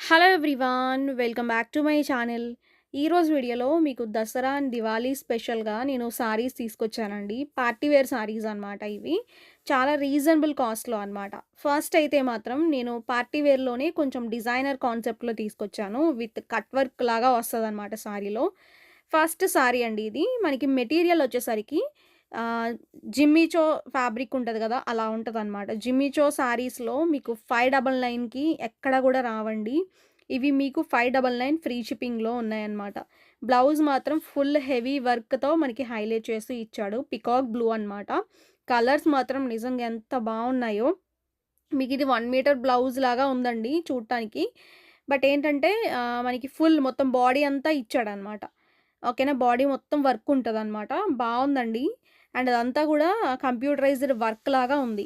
Hello everyone, welcome back to my channel. ఈరోజు వీడియోలో మీకు దసరా అండ్ దివాళీ స్పెషల్గా నేను సారీస్ తీసుకొచ్చానండి. పార్టీ వేర్ సారీస్ అనమాట ఇవి. చాలా రీజనబుల్ కాస్ట్లో అనమాట. ఫస్ట్ అయితే మాత్రం నేను పార్టీ వేర్లోనే కొంచెం డిజైనర్ కాన్సెప్ట్లో తీసుకొచ్చాను. విత్ కట్ వర్క్ లాగా వస్తుంది అనమాట సారీలో. ఫస్ట్ సారీ అండి ఇది. మనకి మెటీరియల్ వచ్చేసరికి జిమ్మిచో ఫ్యాబ్రిక్ ఉంటది గదా! అలా ఉంటదనమాట. జిమ్మిచో శారీస్‌లో మీకు 599కి ఎక్కడ గూడా రావండి. ఇవి మీకు 599 ఫ్రీ షిప్పింగ్‌లో ఉన్నాయన్నమాట. బ్లౌజ్ మాత్రం ఫుల్ హెవీ వర్క్‌తో మనకి హైలైట్ చేసి ఇచ్చాడు. పికాక్ బ్లూ అనమాట. కలర్స్ మాత్రం నిజంగా ఎంత బావున్నాయో. మీకిది 1 మీటర్ బ్లౌజ్ లాగా ఉందండి చూడటానికి. బట్ ఏంటంటే మనకి ఫుల్ మొత్తం బాడీ అంతా ఇచ్చాడనమాట. ఓకేనా. బాడీ మొత్తం వర్క్ ఉంటదనమాట. బావుందండి. అండ్ అదంతా గూడా కంప్యూటరైజ్డ్ వర్క్ లాగా ఉంది.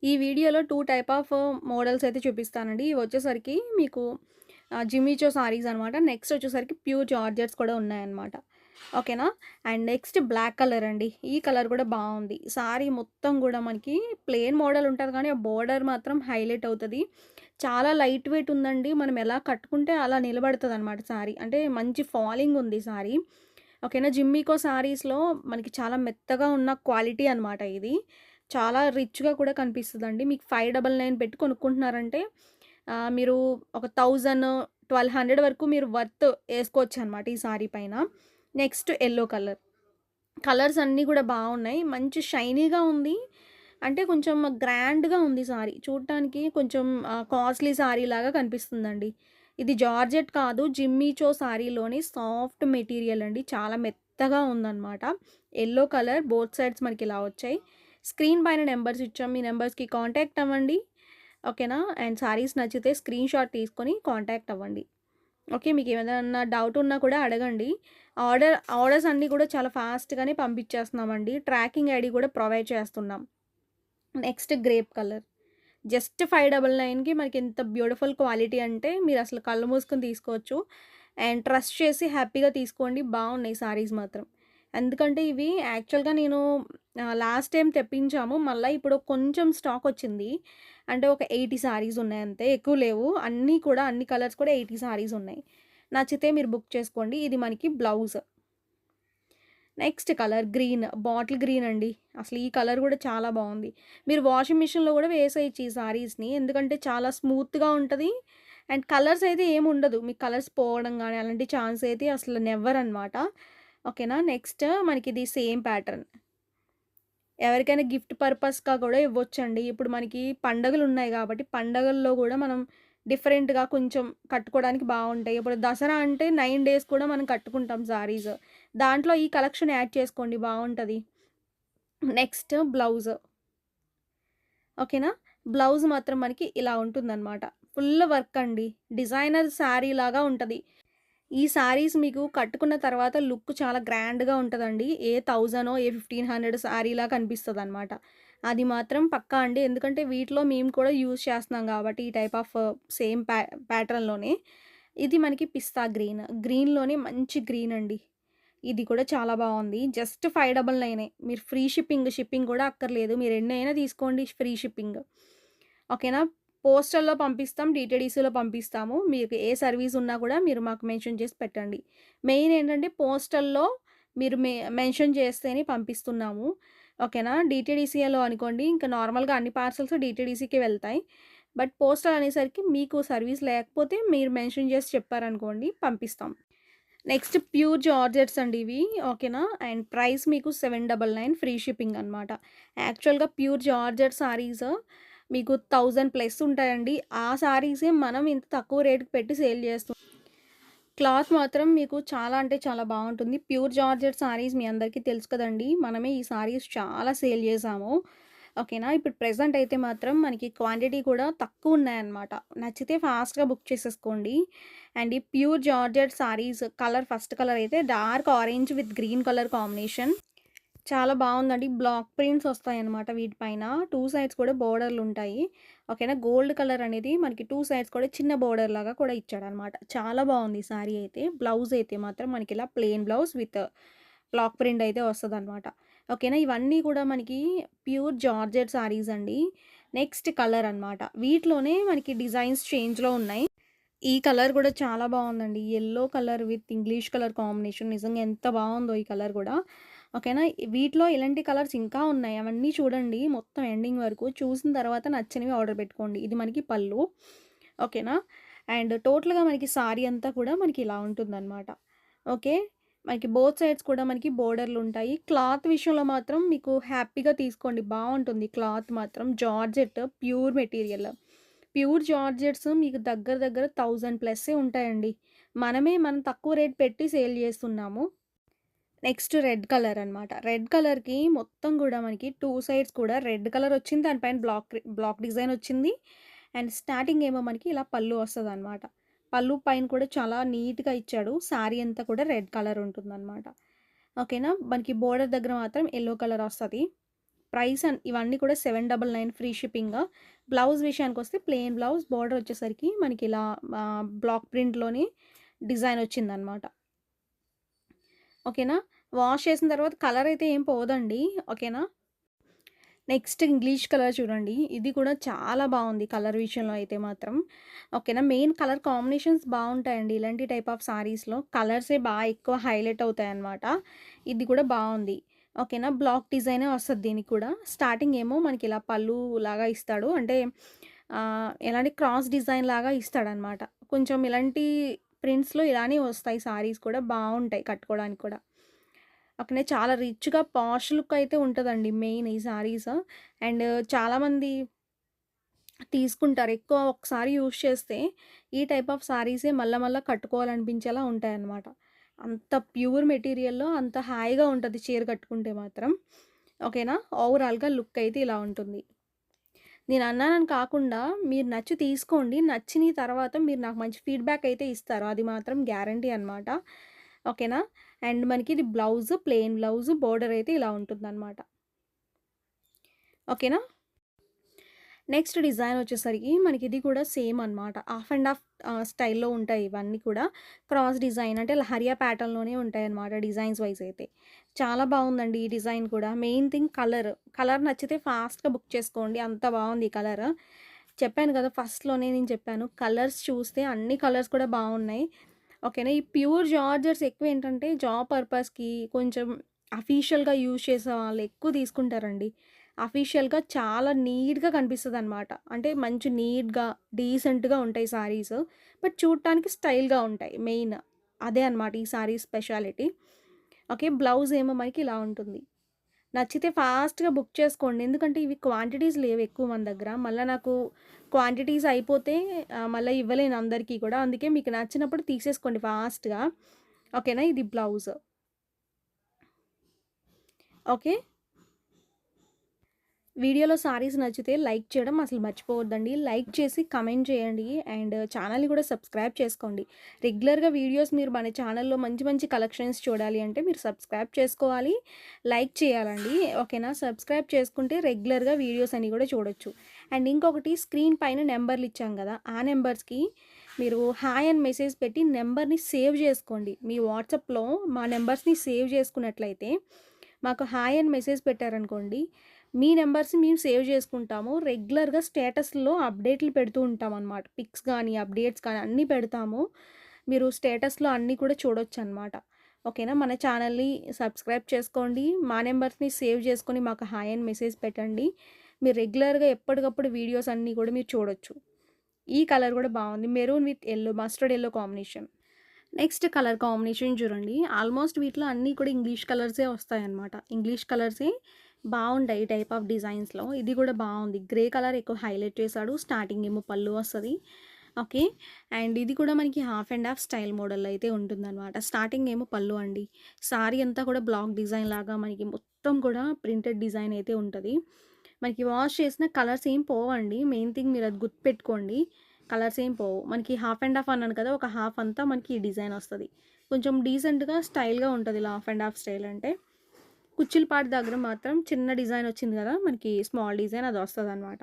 ఈ వీడియోలో 2 టైప్ ఆఫ్ మోడల్స్ అయితే చూపిస్తానండి. ఇవొచ్చేసరికి మీకు జిమ్మిచో సారీస్ అనమాట. నెక్స్ట్ వచ్చేసరికి ప్యూర్ జార్జెట్స్ కూడా ఉన్నాయన్నమాట. ఓకేనా. అండ్ నెక్స్ట్ బ్లాక్ కలర్ అండి. ఈ కలర్ కూడా బావుంది. సారీ మొత్తం గూడా మనకి ప్లెయిన్ మోడల్ ఉంటది కానీ, ఆ బోర్డర్ మాత్రం హైలైట్ అవుతది. చాలా లైట్ వెయిట్ ఉందండి. మనం ఎలా కట్టుకుంటే అలా నిలబడతదనమాట సారీ. అంటే మంచి ఫాలింగ్ ఉంది సారీ. ఓకేనా. జిమ్మికో సారీస్‌లో మనకి చాలా మెత్తగా ఉన్న క్వాలిటీ అనమాట ఇది. చాలా రిచ్‌గా కూడా కనిపిస్తదండి. మీకు 599 పెట్టి కొనుక్కుంటున్నారంటే మీరు ఒక 1000, 1200 వరకు మీరు వర్త్ ఏసుకోవచ్చనమాట ఈ సారీ పైన. Next yellow colour. కలర్స్ అన్నీ గూడా బావున్నాయి. మంచి షైనీగా ఉంది. అంటే కొంచెం గ్రాండ్‌గా ఉంది సారీ. చూడటానికి కొంచెం కాస్ట్‌లీ సారీలాగా కనిపిస్తుందండి. ఇది జార్జెట్ కాదు. జిమ్మిచో సారీలోని సాఫ్ట్ మెటీరియల్ అండి. చాలా మెత్తగా ఉందనమాట. యెల్లో కలర్ బోత్ సైడ్స్ మనకిలా వచ్చాయి. స్క్రీన్ పైన నంబర్స్ ఇచ్చాం. మీ నంబర్స్‌కి కాంటాక్ట్ అవ్వండి. ఓకేనా. అండ్ సారీస్ నచ్చితే స్క్రీన్‌షాట్ తీసుకొని కాంటాక్ట్ అవ్వండి. ఓకే. మీకేదన్నా డౌట్ ఉన్నా కూడా అడగండి. ఆర్డర్స్ అన్నీ కూడా చాలా ఫాస్ట్‌గానే పంపించేస్తున్నామండి. ట్రాకింగ్ ఐడీ కూడా ప్రొవైడ్ చేస్తున్నాం. Next grape colour. జస్ట్ 599కి మనకి ఎంత బ్యూటిఫుల్ క్వాలిటీ అంటే మీరసలు కళ్ళు మూసుకొని తీసుకోవచ్చు. అండ్ ట్రస్ట్ చేసి హ్యాపీగా తీసుకోండి. బావున్నాయి సారీస్ మాత్రం. ఎందుకంటే ఇవి యాక్చువల్‌గా నేను లాస్ట్ టైమ్ తెప్పించాము. మళ్ళా ఇప్పుడు కొంచెం స్టాకొచ్చింది. అంటే ఒక 80 సారీస్ ఉన్నాయి అంతే. ఎక్కువ లేవు. అన్నీ కూడా అన్ని కలర్స్ కూడా 80 సారీస్ ఉన్నాయి. నచ్చితే మీరు బుక్ చేసుకోండి. ఇది మనకి blouse. Next colour green. Bottle green అండి. అసలు ఈ కలర్ గూడా చాలా బావుంది. మీరు వాషింగ్ మిషన్‌లో గూడా వేసేయొచ్చు ఈ సారీస్‌ని. ఎందుకంటే చాలా స్మూత్‌గా ఉంటది. అండ్ కలర్స్ అయితే ఏముండదు. మీకు కలర్స్ పోవడం గానీ అలాంటి ఛాన్స్ అయితే అసలు నెవర్ అనమాట. ఓకేనా. నెక్స్ట్ మనకిది సేమ్ ప్యాటర్న్. ఎవరికైనా గిఫ్ట్ పర్పస్‌గా కూడా ఇవ్వొచ్చండి. ఇప్పుడు మనకి పండగలున్నాయి గాబట్టి, పండగల్లో గూడా మనం డిఫరెంట్‌గా కొంచెం కట్టుకోవడానికి బావుంటాయి. ఇప్పుడు దసరా అంటే 9 డేస్ కూడా మనం కట్టుకుంటాం సారీస్. దాంట్లో ఈ కలెక్షన్ యాడ్ చేసుకోండి బావుంటది. Next blouse. ఓకేనా. బ్లౌజ్ మాత్రం మనకి ఇలా ఉంటుందనమాట. ఫుల్ వర్క్ అండి. డిజైనర్ శారీ లాగా ఉంటది. ఈ శారీస్ మీకు కట్టుకున్న తర్వాత లుక్ చాలా గ్రాండ్‌గా ఉంటదండి. ఏ 1000 ఏ 1500 శారీలా కనిపిస్తదనమాట. అది మాత్రం పక్కా అండి. ఎందుకంటే వీటిలో మేము కూడా యూజ్ చేస్తున్నాం గాబట్టి ఈ టైప్ ఆఫ్ సేమ్ ప్యాటర్న్‌లోనే. ఇది మనకి పిస్తా గ్రీన్. గ్రీన్‌లోనే మంచి గ్రీన్ అండి. ఇది కూడా చాలా బావుంది. జస్ట్ 599 మీరు ఫ్రీ షిప్పింగ్ కూడా అక్కర్లేదు. మీరు ఎన్నైనా తీసుకోండి ఫ్రీ షిప్పింగ్. ఓకేనా. పోస్టల్‌లో పంపిస్తాం. డీటీడీసీలో పంపిస్తాము. మీకు ఏ సర్వీస్ ఉన్నా కూడా మీరు మాకు మెన్షన్ చేసి పెట్టండి. మెయిన్ ఏంటంటే పోస్టల్‌లో మీరు మెన్షన్ చేస్తేనే పంపిస్తున్నాము. ఓకేనా. డీటీడీసీలో అనుకోండి ఇంకా నార్మల్‌గా అన్ని పార్సెల్స్ డీటీడీసీకే వెళ్తాయి. బట్ పోస్టల్ అనేసరికి మీకు సర్వీస్ లేకపోతే మీరు మెన్షన్ చేసి చెప్పారనుకోండి పంపిస్తాం. నెక్స్ట్ ప్యూర్ జార్జెట్స్ అండి ఇవి. ఓకేనా. అండ్ ప్రైస్ మీకు 799 ఫ్రీ షిప్పింగ్ అనమాట. యాక్చువల్‌గా ప్యూర్ జార్జెట్ సారీస్ మీకు 1000 ప్లస్ ఉంటాయండి. ఆ సారీసే మనం ఇంత తక్కువ రేట్‌కి పెట్టి సేల్ చేస్తున్నాం. క్లాత్ మాత్రం మీకు చాలా అంటే చాలా బావుంటుంది. ప్యూర్ జార్జెట్ సారీస్ మీ అందరికీ తెలుసు కదండీ! మనమే ఈ సారీస్ చాలా సేల్ చేసాము. ఓకేనా. ఇప్పుడు ప్రెజెంట్ అయితే మాత్రం మనకి క్వాంటిటీ కూడా తక్కువున్నాయన్నమాట. నచ్చితే ఫాస్ట్‌గా బుక్ చేసేసుకోండి. అండ్ ఈ pure georgette sarees colour first colour అయితే dark orange with green colour combination. చాలా బావుందండి. బ్లాక్ ప్రింట్స్ వస్తాయన్నమాట వీటిపైన. 2 సైడ్స్ కూడా బోర్డర్‌లుంటాయి. ఓకేనా. గోల్డ్ కలర్ అనేది మనకి 2 సైడ్స్ కూడా చిన్న బోర్డర్ లాగా కూడా ఇచ్చాడనమాట. చాలా బావుంది సారీ అయితే. బ్లౌజ్ అయితే మాత్రం మనకిలా plain blouse with black print అయితే వస్తదనమాట. ఓకేనా. ఇవన్నీ కూడా మనకి ప్యూర్ జార్జెట్ సారీస్ అండి. నెక్స్ట్ కలర్ అనమాట. వీటిలోనే మనకి డిజైన్స్ చేంజ్‌లో ఉన్నాయి. ఈ కలర్ గూడా చాలా బావుందండి. Yellow colour with English colour combination నిజంగా ఎంత బావుందో ఈ కలర్ గూడా. ఓకేనా. వీటిలో ఇలాంటి కలర్స్ ఇంకా ఉన్నాయి. అవన్నీ చూడండి మొత్తం ఎండింగ్ వరకు. చూసిన తర్వాత నచ్చినవి ఆర్డర్ పెట్టుకోండి. ఇది మనకి పళ్ళు. ఓకేనా. అండ్ టోటల్‌గా మనకి సారీ అంతా కూడా మనకి ఇలా ఉంటుందనమాట. ఓకే. మనకి బోత్ సైడ్స్ కూడా మనకి బోర్డర్‌లుంటాయి. క్లాత్ విషయంలో మాత్రం మీకు హ్యాపీగా తీసుకోండి. బావుంటుంది క్లాత్ మాత్రం. Georgette pure material. Pure georgettes మీకు దగ్గర దగ్గర 1000 ప్లస్సే ఉంటాయండి. మనం తక్కువ రేట్ పెట్టి సేల్ చేస్తున్నాము. నెక్స్ట్ రెడ్ కలర్ అనమాట. రెడ్ కలర్‌కి మొత్తం గూడా మనకి 2 సైడ్స్ కూడా రెడ్ కలర్ వచ్చింది. దానిపైన బ్లాక్ డిజైన్ వచ్చింది. అండ్ స్టార్టింగ్ ఏమో మనకి ఇలా పళ్ళు వస్తదనమాట. పళ్ళు పైన కూడా చాలా నీట్‌గా ఇచ్చాడు. శారీ అంతా కూడా రెడ్ కలర్ ఉంటుందనమాట. ఓకేనా. మనకి బోర్డర్ దగ్గర మాత్రం యెల్లో కలర్ వస్తది. ప్రైస్ ఇవన్నీ కూడా 799 ఫ్రీ షిప్పింగ్. బ్లౌజ్ విషయానికొస్తే ప్లెయిన్ బ్లౌజ్. బోర్డర్ వచ్చేసరికి మనకి ఇలా బ్లాక్ ప్రింట్‌లోని డిజైన్ వచ్చిందనమాట. ఓకేనా. వాష్ చేసిన తర్వాత కలర్ అయితే ఏం పోదండి. ఓకేనా. నెక్స్ట్ ఇంగ్లీష్ కలర్ చూడండి. ఇది కూడా చాలా బావుంది కలర్ విషయంలో అయితే మాత్రం. ఓకేనా. మెయిన్ కలర్ కాంబినేషన్స్ బావుంటాయండి. ఇలాంటి టైప్ ఆఫ్ సారీస్‌లో కలర్సే ఎక్కువ హైలైట్ అవుతాయన్నమాట. ఇది కూడా బావుంది. ఓకేనా. బ్లాక్ డిజైనే వస్తది దీనికి కూడా. స్టార్టింగ్ ఏమో మనకి ఇలా పళ్ళు లాగా ఇస్తాడు. అంటే ఎలాంటి క్రాస్ డిజైన్ లాగా ఇస్తాడనమాట. కొంచెం ఇలాంటి ప్రింట్స్‌లో ఇలానే వస్తాయి సారీస్ కూడా బావుంటాయి కట్టుకోవడానికి కూడా. అక్కడనే చాలా రిచ్‌గా పాష్ లుక్ అయితే ఉంటదండి మెయిన్ ఈ సారీస్. అండ్ చాలామంది తీసుకుంటారు. ఎక్కువ ఒకసారి యూజ్ చేస్తే ఈ టైప్ ఆఫ్ సారీసే మళ్ళా మళ్ళా కట్టుకోవాలనిపించేలా ఉంటాయన్నమాట. అంత ప్యూర్ మెటీరియల్‌లో అంత హాయిగా ఉంటది చీర కట్టుకుంటే మాత్రం. ఓకేనా. ఓవరాల్‌గా లుక్ అయితే ఇలా ఉంటుంది. నేను అన్నానని కాకుండా మీరు నచ్చి తీసుకోండి. నచ్చిన తర్వాత మీరు నాకు మంచి ఫీడ్‌బ్యాక్ అయితే ఇస్తారు. అది మాత్రం గ్యారంటీ అనమాట. ఓకేనా. అండ్ మనకి ఇది బ్లౌజ్, ప్లెయిన్ బ్లౌజ్, బోర్డర్ అయితే ఇలా ఉంటుందనమాట. ఓకేనా. నెక్స్ట్ డిజైన్ వచ్చేసరికి మనకి ఇది కూడా సేమ్ అనమాట. హాఫ్ అండ్ హాఫ్ స్టైల్‌లో ఉంటాయి ఇవన్నీ కూడా. క్రాస్ డిజైన్ అంటే లహరియా ప్యాటర్న్‌లోనే ఉంటాయన్నమాట డిజైన్స్ వైస్ అయితే. చాలా బావుందండి ఈ డిజైన్ కూడా. Main thing colour. కలర్ నచ్చితే ఫాస్ట్‌గా బుక్ చేసుకోండి. అంత బావుంది ఈ కలర్. చెప్పాను కదా ఫస్ట్‌లోనే నేను చెప్పాను. కలర్స్ చూస్తే అన్ని కలర్స్ కూడా బావున్నాయి. ఓకేనా. ఈ ప్యూర్ జార్జెట్స్ ఎక్కువేంటంటే జాబ్ పర్పస్‌కి కొంచెం అఫీషియల్‌గా యూజ్ చేసే వాళ్ళు ఎక్కువ తీసుకుంటారండి. అఫీషియల్‌గా చాలా నీట్‌గా కనిపిస్తదనమాట. అంటే మంచి నీట్‌గా, డీసెంట్‌గా ఉంటాయి సారీస్. బట్ చూడటానికి స్టైల్‌గా ఉంటాయి మెయిన్. అదే అనమాట ఈ సారీ స్పెషాలిటీ. ఓకే. బ్లౌజ్ ఏమో మనకి ఇలా ఉంటుంది. నచ్చితే ఫాస్ట్‌గా బుక్ చేసుకోండి. ఎందుకంటే ఇవి క్వాంటిటీస్ లేవు ఎక్కువ మన దగ్గర. మళ్ళా నాకు క్వాంటిటీస్ అయిపోతే మళ్ళా ఇవ్వలేను అందరికీ కూడా. అందుకే మీకు నచ్చినప్పుడు తీసేసుకోండి ఫాస్ట్‌గా. ఓకేనా. ఇది బ్లౌజ్. ఓకే. వీడియోలో సారీస్ నచ్చితే లైక్ చేయడం అసలు మర్చిపోవద్దండి. లైక్ చేసి కమెంట్ చేయండి. అండ్ ఛానల్‌ని కూడా సబ్స్క్రైబ్ చేసుకోండి. రెగ్యులర్‌గా వీడియోస్ మీరు మన ఛానల్‌లో మంచి మంచి కలెక్షన్స్ చూడాలి అంటే మీరు సబ్స్క్రైబ్ చేసుకోవాలి. లైక్ చేయాలండి. ఓకేనా. సబ్స్క్రైబ్ చేసుకుంటే రెగ్యులర్‌గా వీడియోస్ అన్నీ కూడా చూడొచ్చు. అండ్ ఇంకొకటి స్క్రీన్ పైన నెంబర్లు ఇచ్చాం కదా! ఆ నెంబర్స్‌కి మీరు హాయ్ అని మెసేజ్ పెట్టి నెంబర్‌ని సేవ్ చేసుకోండి. మీ వాట్సాప్‌లో మా నెంబర్స్‌ని సేవ్ చేసుకున్నట్లయితే మాకు హాయ్ అని మెసేజ్ పెట్టారనుకోండి, మీ నెంబర్స్‌ని మేము సేవ్ చేసుకుంటాము. రెగ్యులర్‌గా స్టేటస్‌లో అప్డేట్లు పెడుతూ ఉంటామనమాట. పిక్స్ గానీ, అప్డేట్స్ కానీ అన్నీ పెడతాము. మీరు స్టేటస్‌లో అన్నీ కూడా చూడొచ్చనమాట. ఓకేనా. మన ఛానల్‌ని సబ్స్క్రైబ్ చేసుకోండి. మా నెంబర్స్‌ని సేవ్ చేసుకొని మాకు హాయ్ అని మెసేజ్ పెట్టండి. మీరు రెగ్యులర్‌గా ఎప్పటికప్పుడు వీడియోస్ అన్నీ కూడా మీరు చూడొచ్చు. ఈ కలర్ కూడా బావుంది. Maroon with yellow, mustard yellow combination. Next colour combination చూడండి. ఆల్మోస్ట్ వీటిలో అన్నీ కూడా ఇంగ్లీష్ కలర్సే వస్తాయన్నమాట. ఇంగ్లీష్ కలర్సే బావుంటాయి ఈ టైప్ ఆఫ్ డిజైన్స్‌లో. ఇది కూడా బావుంది. గ్రే కలర్ ఎక్కువ హైలైట్ చేశాడు. స్టార్టింగ్ ఏమో పళ్ళు వస్తది. ఓకే. అండ్ ఇది కూడా మనకి హాఫ్ అండ్ హాఫ్ స్టైల్ మోడల్‌లో అయితే ఉంటుందన్నమాట. స్టార్టింగ్ ఏమో పళ్ళు అండి. సారీ అంతా కూడా బ్లాక్ డిజైన్ లాగా మనకి మొత్తం కూడా ప్రింటెడ్ డిజైన్ అయితే ఉంటది. మనకి వాష్ చేసిన కలర్స్ ఏం పోవండి. మెయిన్ థింగ్ మీరు అది గుర్తుపెట్టుకోండి. కలర్స్ ఏం పోవు. మనకి హాఫ్ అండ్ హాఫ్ అన్నాను కదా! ఒక హాఫ్ అంతా మనకి ఈ డిజైన్ వస్తది. కొంచెం డీసెంట్‌గా, స్టైల్‌గా ఉంటది ఇలా హాఫ్ అండ్ హాఫ్ స్టైల్ అంటే. కుచ్చిళ్ళ పాటు దగ్గర మాత్రం చిన్న డిజైన్ వచ్చింది కదా! మనకి స్మాల్ డిజైన్ అది వస్తదనమాట.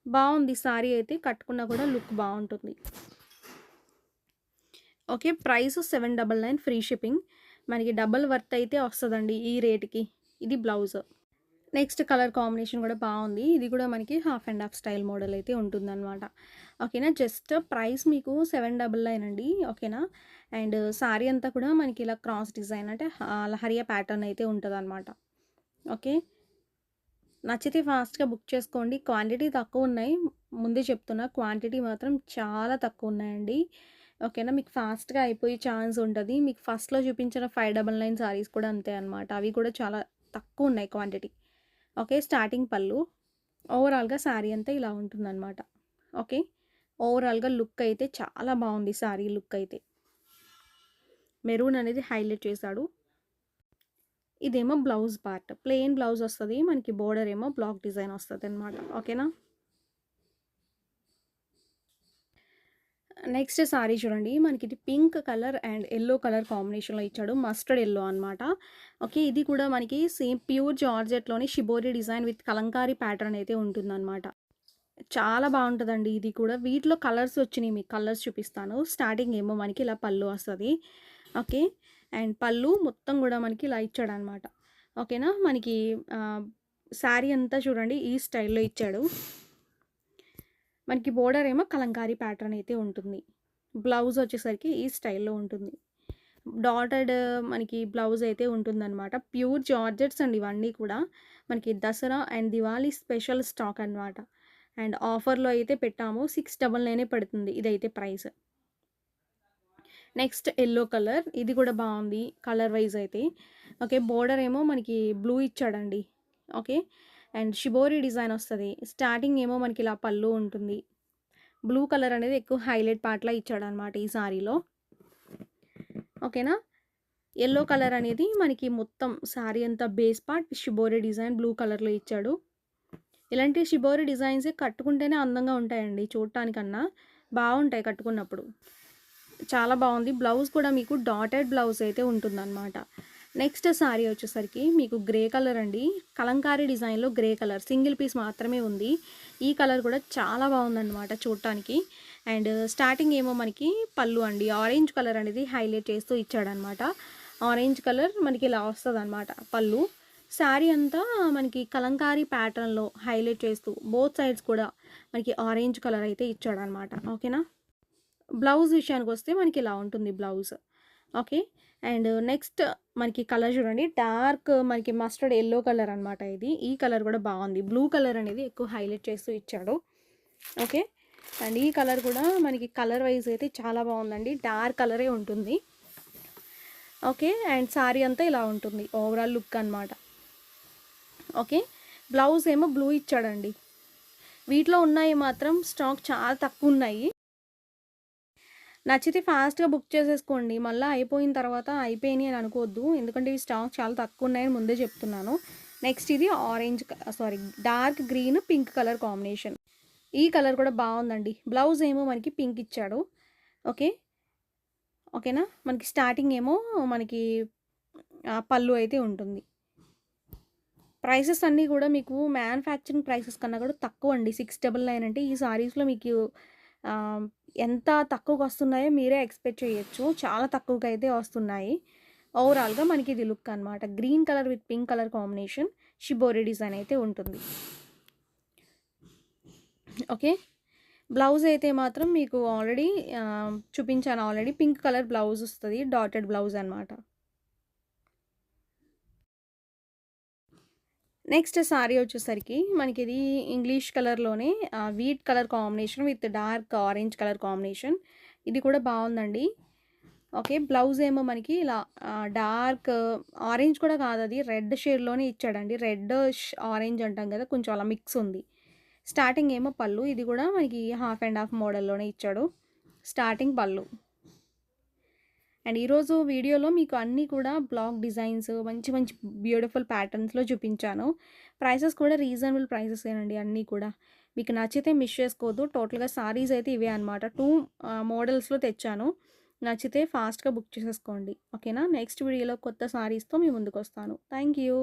బావుంది సారీ అయితే కట్టుకున్నా కూడా లుక్ బావుంటుంది. ఓకే. Price 799 free shipping. మనకి డబుల్ వర్త్ అయితే వస్తదండి ఈ రేట్‌కి. ఇది బ్లౌజ్. నెక్స్ట్ కలర్ కాంబినేషన్ కూడా బాగుంది. ఇది కూడా మనకి half and half style model అయితే ఉంటుందన్నమాట. ఓకేనా. జస్ట్ ప్రైస్ మీకు 799 అండి. ఓకేనా. అండ్ సారీ అంతా కూడా మనకి ఇలా క్రాస్ డిజైన్ అంటే లహరియా ప్యాటర్న్ అయితే ఉంటుందన్నమాట. ఓకే. నచ్చితే ఫాస్ట్‌గా బుక్ చేసుకోండి. క్వాంటిటీ తక్కువున్నాయి. ముందే చెప్తున్నా క్వాంటిటీ మాత్రం చాలా తక్కువున్నాయండి. ఓకేనా. మీకు ఫాస్ట్‌గా అయిపోయే ఛాన్స్ ఉంటది. మీకు ఫస్ట్‌లో చూపించిన 599 సారీస్ కూడా అంతే అనమాట. అవి కూడా చాలా తక్కువున్నాయి క్వాంటిటీ. ఓకే. స్టార్టింగ్ పళ్ళు. ఓవరాల్‌గా శారీ అంతా ఇలా ఉంటుందనమాట. ఓకే. ఓవరాల్‌గా లుక్ అయితే చాలా బావుంది శారీ లుక్ అయితే. మెరూన్ అనేది హైలైట్ చేశాడు. ఇదేమో బ్లౌజ్ పార్ట్. ప్లెయిన్ బ్లౌజ్ వస్తది. మనకి బోర్డర్ ఏమో బ్లాక్ డిజైన్ వస్తదనమాట. ఓకేనా. నెక్స్ట్ సారీ చూడండి. మనకిది pink colour and yellow colour కాంబినేషన్‌లో ఇచ్చాడు. మస్టర్డ్ యెల్లో అనమాట. ఓకే. ఇది కూడా మనకి సేమ్ ప్యూర్ జార్జెట్‌లోని shibori design with kalamkari pattern అయితే ఉంటుందనమాట. చాలా బావుంటదండి ఇది కూడా. వీటిలో కలర్స్ వచ్చినియి. మీకు కలర్స్ చూపిస్తాను. స్టార్టింగ్ ఏమో మనకి ఇలా పళ్ళు వస్తది. ఓకే. అండ్ పళ్ళు మొత్తం గూడా మనకి ఇలా ఇచ్చాడనమాట. ఓకేనా. మనకి శారీ అంతా చూడండి ఈ స్టైల్‌లో ఇచ్చాడు. మనకి బోర్డర్ ఏమో కలంకారీ ప్యాటర్న్ అయితే ఉంటుంది. బ్లౌజ్ వచ్చేసరికి ఈ స్టైల్‌లో ఉంటుంది. డాటెడ్ మనకి బ్లౌజ్ అయితే ఉంటుందనమాట. ప్యూర్ జార్జెట్స్ అండి ఇవన్నీ కూడా. మనకి Dasara and Diwali special stock అనమాట. అండ్ ఆఫర్‌లో అయితే పెట్టాము. 699 పడుతుంది ఇదైతే ప్రైస్. Next yellow colour. ఇది కూడా బావుంది కలర్ వైస్ అయితే. ఓకే. బోర్డర్ ఏమో మనకి బ్లూ ఇచ్చాడండి. ఓకే. అండ్ షిబోరి డిజైన్ వస్తది. స్టార్టింగ్ ఏమో మనకి ఇలా పళ్ళు ఉంటుంది. బ్లూ కలర్ అనేది ఎక్కువ హైలైట్ పార్ట్‌లా ఇచ్చాడనమాట ఈ సారీలో. ఓకేనా. యెల్లో కలర్ అనేది మనకి మొత్తం సారీ అంతా base part shibori design blue కలర్‌లో ఇచ్చాడు. ఇలాంటి షిబోరి డిజైన్సే కట్టుకుంటేనే అందంగా ఉంటాయండి చూడటానికన్నా. బావుంటాయి కట్టుకున్నప్పుడు. చాలా బావుంది. బ్లౌజ్ కూడా మీకు డాటెడ్ బ్లౌజ్ అయితే ఉంటుందన్నమాట. నెక్స్ట్ సారీ వచ్చేసరికి మీకు గ్రే కలర్ అండి. కలంకారీ డిజైన్‌లో గ్రే కలర్ సింగిల్ పీస్ మాత్రమే ఉంది. ఈ కలర్ కూడా చాలా బావుందన్నమాట చూడటానికి. అండ్ స్టార్టింగ్ ఏమో మనకి పళ్ళు అండి. ఆరెంజ్ కలర్ అనేది హైలైట్ చేస్తూ ఇచ్చాడనమాట. ఆరెంజ్ కలర్ మనకి ఇలా వస్తదనమాట పళ్ళు. శారీ అంతా మనకి కలంకారీ ప్యాటర్న్‌లో హైలైట్ చేస్తూ బోత్ సైడ్స్ కూడా మనకి ఆరెంజ్ కలర్ అయితే ఇచ్చాడనమాట. ఓకేనా. బ్లౌజ్ విషయానికొస్తే మనకి ఇలా ఉంటుంది బ్లౌజ్. ఓకే. అండ్ నెక్స్ట్ మనకి కలర్ చూడండి. డార్క్ మనకి మస్టర్డ్ యెల్లో కలర్ అనమాట ఇది. ఈ కలర్ కూడా బావుంది. బ్లూ కలర్ అనేది ఎక్కువ హైలైట్ చేస్తూ ఇచ్చాడు. ఓకే. అండ్ ఈ కలర్ కూడా మనకి కలర్ వైజ్ అయితే చాలా బావుందండి. డార్క్ కలరే ఉంటుంది. ఓకే. అండ్ సారీ అంతా ఇలా ఉంటుంది. ఓవరాల్ లుక్ అనమాట. ఓకే. బ్లౌజ్ ఏమో బ్లూ ఇచ్చాడండి. వీటిలో ఉన్నాయి మాత్రం స్టాక్ చాలా తక్కువున్నాయి. నచ్చితే ఫాస్ట్‌గా బుక్ చేసేసుకోండి. మళ్ళా అయిపోయిన తర్వాత అయిపోయినాయి అని అనుకోవద్దు. ఎందుకంటే ఇవి స్టాక్ చాలా తక్కువున్నాయని ముందే చెప్తున్నాను. నెక్స్ట్ ఇది dark green, pink colour combination. ఈ కలర్ కూడా బావుందండి. బ్లౌజ్ ఏమో మనకి పింక్ ఇచ్చాడు. ఓకే. ఓకేనా. మనకి స్టార్టింగ్ ఏమో మనకి పళ్ళు అయితే ఉంటుంది. ప్రైసెస్ అన్నీ కూడా మీకు మ్యానుఫ్యాక్చరింగ్ ప్రైసెస్ కన్నా కూడా తక్కువండి. 699 అంటే ఈ సారీస్‌లో మీకు ఎంత తక్కువకొస్తున్నాయో మీరే ఎక్స్‌పెక్ట్ చేయొచ్చు. చాలా తక్కువకైతే వస్తున్నాయి. ఓవరాల్‌గా మనకి ఇది లుక్ అనమాట. Green colour with pink colour combination shibori design అయితే ఉంటుంది. ఓకే. బ్లౌజ్ అయితే మాత్రం మీకు ఆల్రెడీ చూపించాను ఆల్రెడీ. పింక్ కలర్ బ్లౌజ్ వస్తది. డాటెడ్ బ్లౌజ్ అనమాట. నెక్స్ట్ సారీ వచ్చేసరికి మనకిది ఇంగ్లీష్ కలర్‌లోనే wheat colour combination with dark orange colour combination. ఇది కూడా బావుందండి. ఓకే. బ్లౌజ్ ఏమో మనకి ఇలా డార్క్ ఆరెంజ్ కూడా కాదది. రెడ్ షేడ్‌లోనే ఇచ్చాడండి. రెడ్ ఆరెంజ్ అంటాం కదా! కొంచెం అలా మిక్స్ ఉంది. స్టార్టింగ్ ఏమో పళ్ళు. ఇది కూడా మనకి హాఫ్ అండ్ హాఫ్ మోడల్‌లోనే ఇచ్చాడు. స్టార్టింగ్ పళ్ళు. అండ్ ఈరోజు వీడియోలో మీకు అన్నీ కూడా బ్లాక్ డిజైన్స్ మంచి మంచి బ్యూటిఫుల్ ప్యాటర్న్స్‌లో చూపించాను. ప్రైసెస్ కూడా రీజనబుల్ ప్రైసెసేనండి అన్నీ కూడా. మీకు నచ్చితే మిస్ చేసుకోవద్దు. టోటల్‌గా సారీస్ అయితే ఇవే అనమాట. 2 మోడల్స్‌లో తెచ్చాను. నచ్చితే ఫాస్ట్‌గా బుక్ చేసేసుకోండి. ఓకేనా. నెక్స్ట్ వీడియోలో కొత్త సారీస్‌తో మీ ముందుకొస్తాను. Thank you.